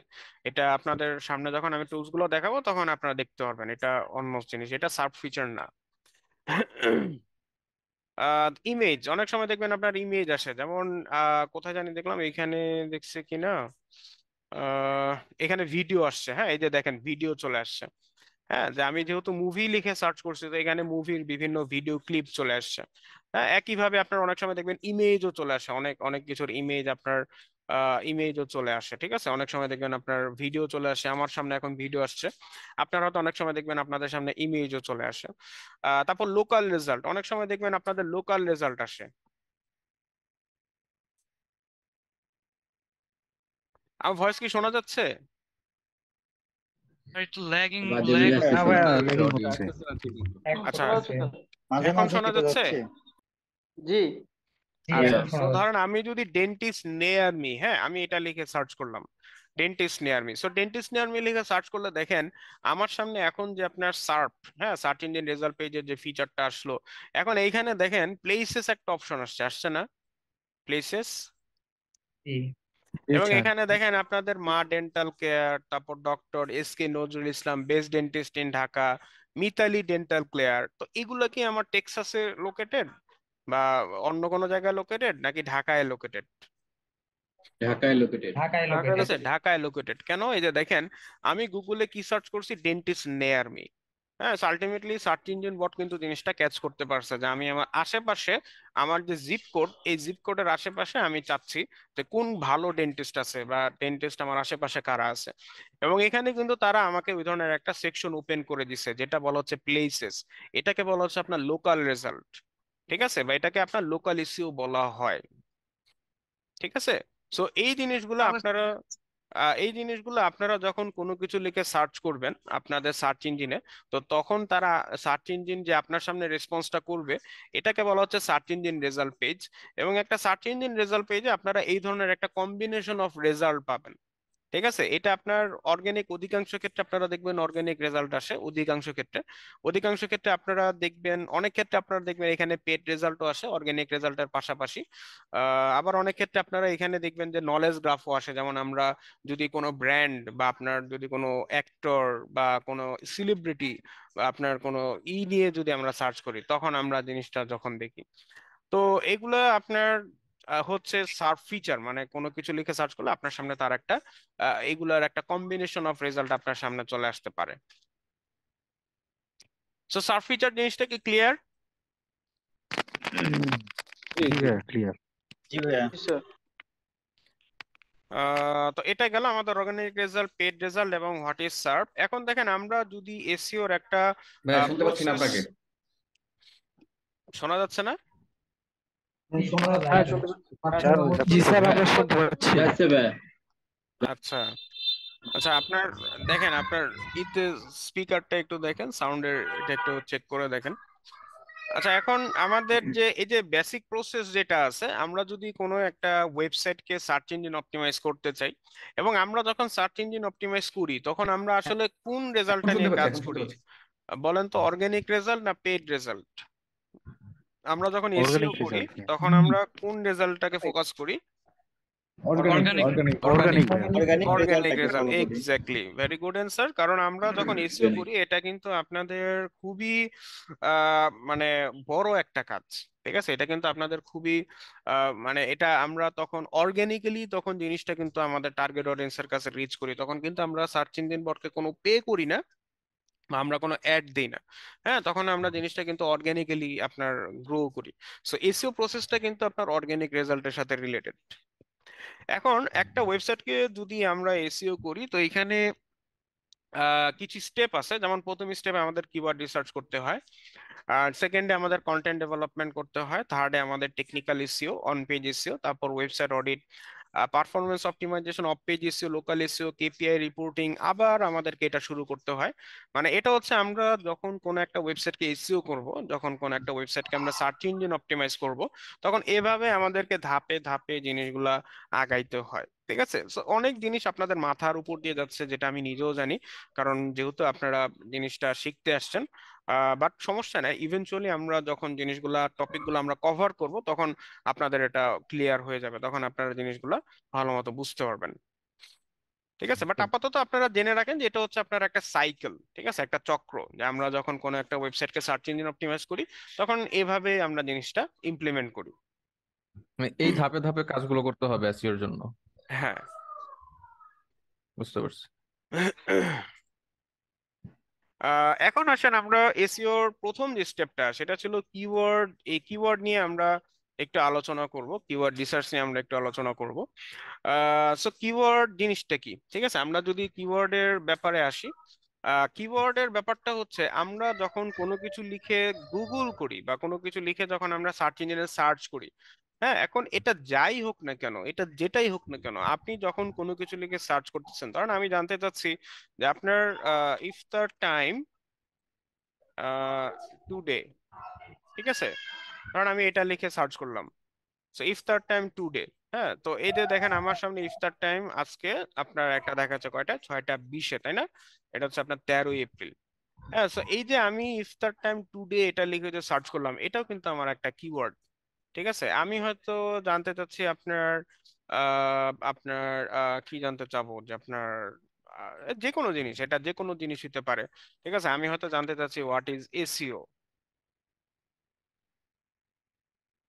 এটা আপনাদের সামনে যখন আমি টুলস গুলো দেখাবো তখন আপনারা দেখতে পারবেন এটা অন্য জিনিস, এটা সার্ফ ফিচার না। ইমেজ, অনেক সময় দেখবেন আপনার ইমেজ আসে, যেমন কোথায় জানি দেখলাম এখানে, দেখছে কিনা, আহ এখানে ভিডিও আসছে, হ্যাঁ এই যে দেখেন ভিডিও চলে আসছে। হ্যাঁ, যে আমি যেহেতু মুভি লিখে সার্চ করছি তো এখানে মুভির বিভিন্ন ভিডিও ক্লিপ চলে আসছে। হ্যাঁ, একইভাবে আপনার অনেক সময় দেখবেন ইমেজও চলে আসে, অনেক অনেক কিছুর ইমেজ আপনার ইমেজও চলে আসে, ঠিক আছে। অনেক সময় দেখবেন আপনার ভিডিও চলে আসে, আমার সামনে এখন ভিডিও আসছে, আপনারা হয়তো অনেক সময় দেখবেন আপনাদের সামনে ইমেজও চলে আসে। তারপর লোকাল রেজাল্ট, অনেক সময় দেখবেন আপনাদের লোকাল রেজাল্ট আসে। আমার ভয়েস কি শোনা যাচ্ছে? একটু ল্যাগিং বাজে ল্যাগ বিল হ্যাঁ আসতেছে ভাইয়া, আপনার লেগেই অডিও। হচ্ছে। আচ্ছা, মাঝে এখন মাঝে শোনা কেটে যাচ্ছে? যাচ্ছে। জি আচ্ছা, এখন তো শোনা যাচ্ছে। ধরেন আমি যদি ডেন্টিস্ট নিয়ার মি, হ্যাঁ আমি এটা লিখে সার্চ করলাম, dentist near me, so dentist near me লিখে সার্চ করলে দেখেন আমার সামনে এখন যে আপনার সার্চ, হ্যাঁ সার্চ ইঞ্জিন রেজাল্ট পেজের যে ফিচারটা আসলো, এখন এইখানে দেখেন প্লেসেস একটা অপশন আসছে, আসছে না প্লেসেস? জি এবং এখানে দেখেন আপনাদের মা ডেন্টাল কেয়ার, তারপর doctor S K Nazrul Islam, best dentist in Dhaka, Mitali dental care, তো এগুলো কি আমার টেক্সাসে লোকেটেড বা অন্য কোনো জায়গায় লোকেটেড নাকি ঢাকায় লোকেটেড? ঢাকায় লোকেটেড। ঢাকায় ঠিক লোকেটেড। আছে, ঢাকায় লোকেটেড। কেন? এই যে দেখেন আমি গুগলে কি সার্চ করছি, ডেন্টিস্ট নেয়ার মি, হ্যাঁ আলটিমেটলি সার্চ ইঞ্জিন বট কিন্তু জিনিসটা ক্যাচ করতে পারছে যে আমি আমার আশেপাশে, আমার যে জিপ কোড, এই জিপ কোডের আশেপাশে আমি চাচ্ছি যে কোন ভালো ডেন্টিস্ট আছে বা ডেন্টিস্ট আমার আশেপাশে কারা আছে। এবং এখানে কিন্তু তারা আমাকে ওই ধরনের একটা সেকশন ওপেন করে দিছে যেটা বলা হচ্ছে প্লেসেস, এটাকে বলা হচ্ছে আপনার লোকাল রেজাল্ট, ঠিক আছে, বা এটাকে আপনার লোকাল ইস্যু বলা হয়, ঠিক আছে। সো এই জিনিসগুলো তাহলে আপনারা এই জিনিসগুলো আপনারা যখন কোনো কিছু লিখে সার্চ করবেন আপনাদের সার্চ ইঞ্জিনে, তো তখন তারা সার্চ ইঞ্জিন যে আপনার সামনে রেসপন্সটা করবে এটাকে বলা হচ্ছে সার্চ ইঞ্জিন রেজাল্ট পেজ। এবং একটা সার্চ ইঞ্জিন রেজাল্ট পেজে আপনারা এই ধরনের একটা কম্বিনেশন অফ রেজাল্ট পাবেন, ঠিক আছে। এটা আপনার অর্গানিক, অধিকাংশ ক্ষেত্রে আপনারা দেখবেন অর্গানিক রেজাল্ট আসে, অধিকাংশ ক্ষেত্রে আপনারা দেখবেন, অনেক ক্ষেত্রে আপনারা দেখবেন এখানে পেড রেজাল্টও আসে অর্গানিক রেজাল্টের পাশাপাশি। আবার অনেক ক্ষেত্রে আপনারা এখানে দেখবেন যে নলেজ গ্রাফও আসে, যেমন আমরা যদি কোনো ব্র্যান্ড বা আপনার যদি কোনো অ্যাক্টর বা কোনো সেলিব্রিটি বা আপনার কোনো নিয়ে যদি আমরা সার্চ করি তখন আমরা জিনিসটা যখন দেখি, তো এগুলো আপনার হচ্ছে সার্চ ফিচার, মানে কোনো কিছু লিখে সার্চ করলে আপনার সামনে তার একটা এগুলার একটা কম্বিনেশন অফ রেজাল্ট আপনার সামনে চলে আসতে পারে। সো সার্চ ফিচার জিনিসটা কি ক্লিয়ার? ক্লিয়ার। জি ভাইয়া। তো এটা গেল আমাদের অর্গানিক রেজাল্ট, পেড রেজাল্ট এবং হোয়াট ইজ সার্ভ। এখন দেখেন আমরা যদি এসইওর একটা ভাই শুনতে পাচ্ছি না প্রসেস, আপনাকে। শোনা যাচ্ছে না? শোনা হ্যাঁ যাচ্ছে। শুনতে জি জি স্যার, স্যার আমরা আমরা শুনতে পাচ্ছি। যাচ্ছে ভাই। আচ্ছা আচ্ছা, আপনার দেখেন আপনার ইতে স্পিকারটা একটু দেখেন, সাউন্ডের এটা একটু চেক করে দেখেন। আচ্ছা, এখন আমাদের যে এই যে বেসিক প্রসেস যেটা আছে, আমরা যদি কোনো একটা ওয়েবসাইটকে সার্চ ইঞ্জিন অপটিমাইজ করতে চাই, এবং আমরা যখন সার্চ ইঞ্জিন অপটিমাইজ করি তখন আমরা আসলে কোন এখন রেজাল্টটা শুনতে নিয়ে পাচ্ছি, কাজ এখন শুনতে করি? পাচ্ছি। বলেন তো, অর্গানিক রেজাল্ট না পেড রেজাল্ট? আমরা যখন এসইও অর্গানিক করি রেজাল্ট। তখন আমরা কোন রেজাল্টটাকে ফোকাস করি? Organic organic organic. Organic organic রেজাল্টটাকে রেজাল্ট, ফলো করি। Exactly, very good answer. কারণ আমরা যখন এসইও করি এটা কিন্তু আপনাদের খুবই মানে বড় একটা কাজ, ঠিক আছে। এটা কিন্তু আপনাদের খুবই মানে এটা আমরা তখন অর্গানিক্যালি তখন জিনিসটা কিন্তু আমাদের টার্গেট অডিয়েন্সের কাছে রিচ করি, তখন কিন্তু আমরা সার্চ ইঞ্জিন বটকে কোনো পে করি না বা আমরা কোনো অ্যাড দিই না, হ্যাঁ তখন আমরা জিনিসটা কিন্তু অর্গানিক্যালি আপনার গ্রো করি। সো এসইও প্রসেসটা কিন্তু আপনার অর্গানিক রেজাল্টের সাথে রিলেটেড। এখন একটা ওয়েবসাইটকে যদি আমরা এসইও করি তো এখানে কিছু স্টেপ আছে, যেমন প্রথম স্টেপে আমাদের কিওয়ার্ড রিসার্চ করতে হয়, আর সেকেন্ডে আমাদের কন্টেন্ট ডেভেলপমেন্ট করতে হয়, থার্ডে আমাদের technical SEO, on page SEO, তারপর website audit, performance optimisation, off page SEO, local SEO, KPI reporting, আবার আমাদেরকে এটা শুরু করতে হয়। মানে এটা হচ্ছে আমরা যখন কোনো একটা ওয়েবসাইটকে এসইও করব, যখন কোনো একটা ওয়েবসাইটকে আমরা সার্চ ইঞ্জিন অপটিমাইজ করব, তখন এভাবে আমাদেরকে ধাপে ধাপে জিনিসগুলা আগাইতে হয়। ঠিক আছে, সো অনেক জিনিস আপনাদের মাথার উপর দিয়ে যাচ্ছে, যেটা আমি নিজেও জানি, কারণ যেহেতু আপনারা জিনিসটা শিখতে আসছেন। বাট সমস্যা নাই, ইভেনচুয়ালি আমরা যখন জিনিসগুলা টপিকগুলো আমরা কভার করব, তখন আপনাদের এটা ক্লিয়ার হয়ে যাবে, তখন আপনারা জিনিসগুলা ভালো মতো বুঝতে পারবেন। ঠিক আছে, বাট আপাতত আপনারা জেনে রাখেন যে এটা হচ্ছে আপনার একটা সাইকেল, ঠিক আছে, একটা চক্র, যে আমরা যখন কোনো একটা ওয়েবসাইটকে সার্চ ইঞ্জিন অপটিমাইজ করি, তখন এভাবে আমরা জিনিসটা ইমপ্লিমেন্ট করি। মানে এই ধাপে ধাপে কাজগুলো করতে হবে এসইওর জন্য। হ্যাঁ। বুঝতে পারছি। এখন আসেন আমরা এসইওর প্রথম যে স্টেপটা, সেটা ছিল কিওয়ার্ড। এই কিওয়ার্ড নিয়ে আমরা একটু আলোচনা করব, কিওয়ার্ড রিসার্চ নিয়ে আমরা একটু আলোচনা করব। সো কিওয়ার্ড জিনিসটা কি, ঠিক আছে, আমরা যদি কিওয়ার্ডের ব্যাপারে আসি, কিওয়ার্ডের ব্যাপারটা হচ্ছে আমরা যখন কোনো কিছু লিখে গুগল করি বা কোনো কিছু লিখে যখন আমরা সার্চ ইঞ্জিনে সার্চ করি, হ্যাঁ, এখন এটা যাই হোক না কেন, এটা যেটাই হোক না কেন, আপনি যখন কোনো কিছু লিখে সার্চ করতেছেন, ধরেন আমি জানতে চাচ্ছি যে আপনার ইফতার টাইম টুডে, ঠিক আছে, ধরেন আমি এটা লিখে সার্চ করলাম, সো ইফতার টাইম টুডে। হ্যাঁ, তো এই যে দেখেন আমার সামনে ইফতার টাইম আজকে আপনার একটা দেখাচ্ছে কয়টা, 6টা 20-এ, তাই না? এটা হচ্ছে আপনার 13 এপ্রিল। হ্যাঁ, সো এই যে আমি ইফতার টাইম টুডে এটা লিখে যে সার্চ করলাম, এটাও কিন্তু আমার একটা কিওয়ার্ড। ঠিক আছে, আমি হয়তো জানতে চাচ্ছি আপনার কি জানতে চাবো, যে আপনার যে কোনো জিনিস, এটা যে কোনো জিনিস হতে পারে। ঠিক আছে, আমি হয়তো জানতে চাচ্ছি হোয়াট ইজ এসইও।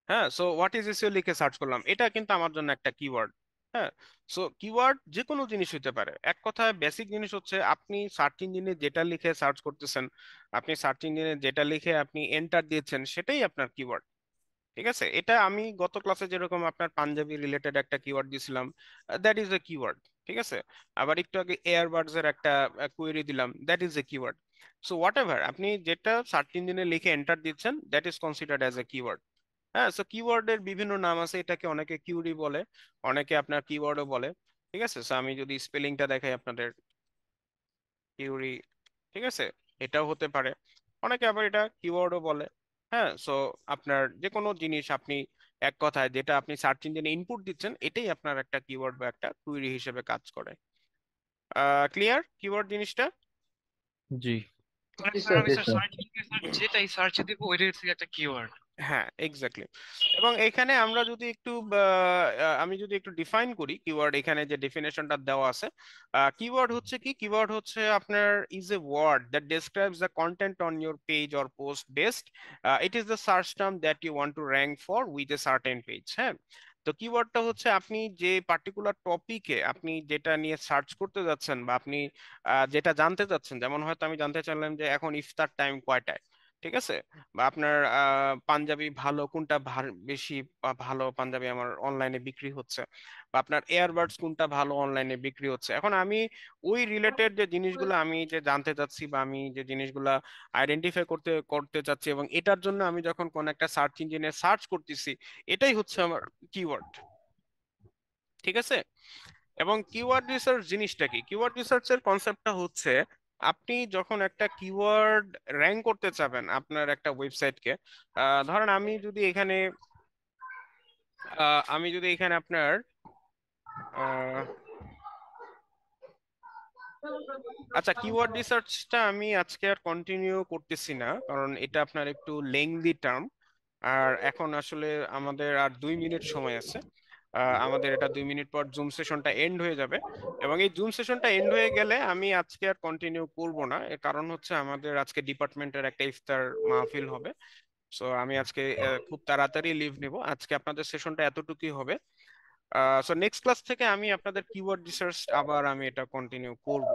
হ্যাঁ, সো হোয়াট ইজ এসইও লিখে সার্চ করলাম, এটা কিন্তু আমার জন্য একটা কিওয়ার্ড। হ্যাঁ, সো কিওয়ার্ড যে কোনো জিনিস হতে পারে। এক কথায় বেসিক জিনিস হচ্ছে আপনি সার্চ ইঞ্জিনে যেটা লিখে সার্চ করতেছেন, আপনি সার্চ ইঞ্জিনে যেটা লিখে আপনি এন্টার দিয়েছেন, সেটাই আপনার কিওয়ার্ড। ঠিক আছে, এটা আমি গত ক্লাসে যেরকম আপনার পাঞ্জাবি রিলেটেড একটা কিওয়ার্ড দিছিলাম, দ্যাট ইজ এ কিওয়ার্ড। ঠিক আছে, আবার একটু আগে এয়ারবাডস এর একটা কোয়েরি দিলাম, that is a keyword. So what ever আপনি যেটা সার্চ ইঞ্জিনে লিখে এন্টার দিচ্ছেন, that is considered as a keyword. হ্যাঁ, সো কিওয়ার্ডের বিভিন্ন নাম আছে, এটাকে অনেকে কিউরি বলে, অনেকে আপনার কিওয়ার্ডও বলে। ঠিক আছে, সো আমি যদি স্পেলিংটা দেখাই আপনাদের, কিউরি, ঠিক আছে, এটাও হতে পারে, অনেকে আবার এটা কিওয়ার্ডও বলে। হ্যাঁ, সো আপনার যে কোনো জিনিস আপনি, এক কথায় যেটা আপনি সার্চ ইঞ্জিনে ইনপুট দিচ্ছেন, এটাই আপনার একটা কিওয়ার্ড বা একটা কুইরি হিসেবে কাজ করে। ক্লিয়ার কিওয়ার্ড জিনিসটা? জি। মানে স্যার আমি স্যার সার্চ ইঞ্জিনে যেটাই সার্চে দিব ওইটাই হচ্ছে একটা কিওয়ার্ড। হ্যাঁ, এক্স্যাক্টলি। এবং এখানে আমরা যদি একটু আমি যদি একটু ডিফাইন করি কিওয়ার্ড, এখানে যে ডেফিনেশনটা দেওয়া আছে, কিওয়ার্ড হচ্ছে কি, কিওয়ার্ড হচ্ছে আপনার is a word that describes the content on your page or post based, it is the search term that you want to rank for with a certain page. হ্যাঁ, তো কিওয়ার্ডটা হচ্ছে আপনি যে পার্টিকুলার টপিকে আপনি যেটা নিয়ে সার্চ করতে যাচ্ছেন, বা আপনি যেটা জানতে চাচ্ছেন, যেমন হয়তো আমি জানতে চাইলাম যে এখন ইফতার টাইম কয়টায়, ঠিক আছে, বা আপনার পাঞ্জাবি ভালো কোনটা, বেশি ভালো পাঞ্জাবি আমার অনলাইনে বিক্রি হচ্ছে, বা আপনার এয়ারবাডস কোনটা ভালো অনলাইনে বিক্রি হচ্ছে। এখন আমি ওই রিলেটেড যে জিনিসগুলো আমি যে জানতে চাচ্ছি, বা আমি যে জিনিসগুলো আইডেন্টিফাই করতে করতে চাচ্ছি, এবং এটার জন্য আমি যখন কোন একটা সার্চ ইঞ্জিনে সার্চ করতেছি, এটাই হচ্ছে আমার কিওয়ার্ড। ঠিক আছে, এবং কিওয়ার্ড রিসার্চ জিনিসটা কি, কিওয়ার্ড রিসার্চের কনসেপ্টটা হচ্ছে আপনি যখন একটা কিওয়ার্ড র্যাঙ্ক করতে চাবেন আপনার একটা ওয়েবসাইটকে, ধরেন আমি যদি এখানে আপনার আচ্ছা, কিওয়ার্ড রিসার্চটা আমি আজকে আর কন্টিনিউ করতেছি না, কারণ এটা আপনার একটু লেংদি টার্ম। আর এখন আসলে আমাদের আর 2 মিনিট সময় আছে, আমাদের এটা 2 মিনিট পর জুম সেশনটা এন্ড হয়ে যাবে, এবং এই জুম সেশনটা এন্ড হয়ে গেলে আমি আজকে আর কন্টিনিউ করব না। এর কারণ হচ্ছে আমাদের আজকে ডিপার্টমেন্টের একটা ইফতার মাহফিল হবে। সো আমি আজকে খুব তাড়াতাড়ি লিভ নিব, আজকে আপনাদের সেশনটা এতটুকুই হবে। সো নেক্সট ক্লাস থেকে আমি আপনাদের কিওয়ার্ড রিসার্চ আবার আমি এটা কন্টিনিউ করব।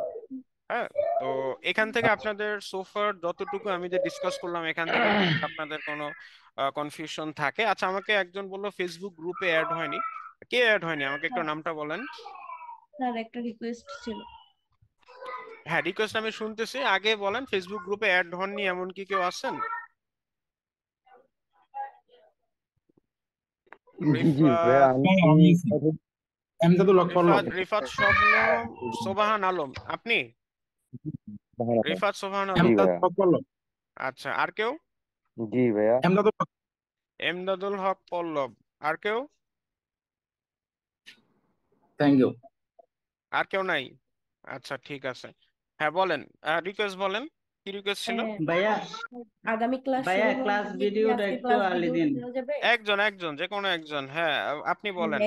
হ্যাঁ, তো এখান থেকে আপনাদের সোফার যতটুকু আমি যে ডিসকাস করলাম, এখান থেকে আপনাদের কোনো কনফিউশন থাকে? আচ্ছা, আমাকে একজন বললো ফেসবুক গ্রুপে অ্যাড হয়নি, কে অ্যাড হয়নি আমাকে একটু নামটা বলেন। স্যার একটা রিকোয়েস্ট ছিল। হ্যাঁ, রিকোয়েস্ট আমি শুনতেছি, আগে বলেন ফেসবুক গ্রুপে অ্যাড হননি এমন কি কেউ আছেন? রিফাত শবনম, সোবাহান আলম, আপনি? রিফাত সোবাহান আলম, আচ্ছা, আর কেউ? জি ভাইয়া। এমদাদুল হক পল্লব, আর কেউ? Thank you. আর কেউ নাই? আচ্ছা ঠিক আছে, হ্যাঁ বলেন, রিকোয়েস্ট বলেন, কি রিকোয়েস্ট ছিল? ভাইয়া আগামী ক্লাস ভাইয়া শুরু হওয়ার ক্লাস আগে কি ভিডিওটা আজকে একটু ক্লাস আর্লি ভিডিও দিন। দেওয়া যাবে? একজন যে কোনো একজন, হ্যাঁ আপনি বলেন।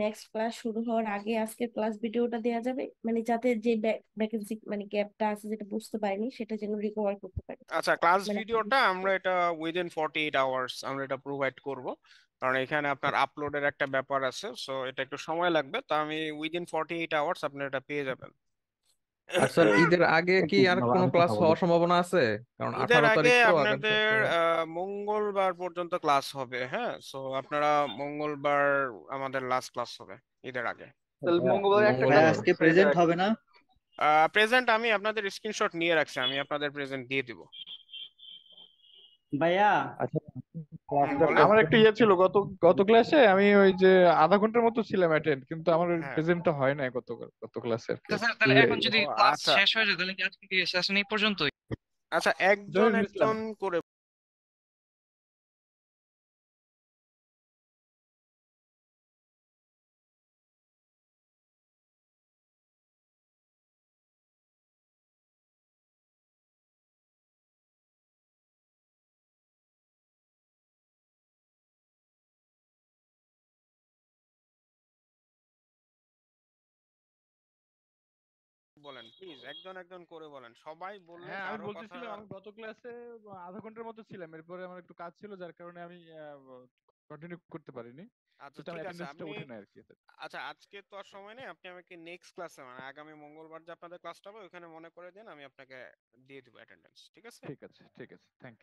নেক্সট ক্লাস শুরু হওয়ার আগে আজকে ক্লাস ভিডিওটা দেওয়া যাবে, মানে যাতে যে ভ্যাকেন্সি মানে গ্যাপটা আছে যেটা বুঝতে পারিনি সেটা যেন রিকভার করতে পারি। আচ্ছা ক্লাস মানে ভিডিওটা আমরা এটা উইদিন 48 আওয়ার্স আমরা এটা প্রোভাইড করব, কারণ এখানে আপনার আপলোডের একটা ব্যাপার আছে, সো এটা একটু সময় লাগবে, তো আমি উইদিন 48 আওয়ার্স আপনি এটা পেয়ে যাবেন। আর স্যার ঈদের আগে কি আর কোনো ক্লাস হওয়ার সম্ভাবনা আছে? কারণ ঈদের 18 আগে তারিখ তো আগামী আপনাদের সপ্তাহে। মঙ্গলবার পর্যন্ত ক্লাস হবে, হ্যাঁ, সো আপনারা মঙ্গলবার আমাদের লাস্ট ক্লাস হবে ঈদের আগে। তাহলে মঙ্গলবার একটা মঙ্গলবার। ক্লাস আজকে প্রেজেন্ট হবে না? প্রেজেন্ট আমি আপনাদের স্ক্রিনশট নিয়ে রাখছি, আমি আপনাদের প্রেজেন্ট দিয়ে দিব। ভাইয়া আচ্ছা বলেন। আমার একটা ইয়ে ছিল গত গত ক্লাসে, আমি ওই যে আধা ঘন্টার মতো ছিলাম অ্যাটেন্ড, কিন্তু আমার হ্যাঁ। প্রেজেন্টটা হয় নাই গত ক্লাসে আর কি। আচ্ছা স্যার, তাহলে এখন যদি ও, ক্লাস আচ্ছা শেষ হয়ে যায় তাহলে কি আজকে কি সেশন এই পর্যন্তই? আচ্ছা, একজন জহিরুল ইসলাম। একজন করে বলেন, প্লিজ একজন করে বলেন, সবাই বললে হ্যাঁ, আমি কারো কথা। বলতেছিলাম আমি গত ক্লাসে আধা ঘন্টার মতো ছিলাম, এরপরে আমার একটু কাজ ছিল যার কারণে আমি কন্টিনিউ করতে পারিনি, আচ্ছা কিন্তু আমার ঠিক আছে, অ্যাটেন্ডেন্সটা ওঠে না আর কি। আচ্ছা আজকে তো আর সময় নেই, আপনি আমাকে নেক্সট ক্লাসে মানে আগামী মঙ্গলবার যে আপনাদের ক্লাসটা হবে ওখানে মনে করে দেন, আমি আপনাকে দিয়ে দিব অ্যাটেন্ডেন্স, ঠিক আছে? ঠিক আছে, থ্যাংক ইউ।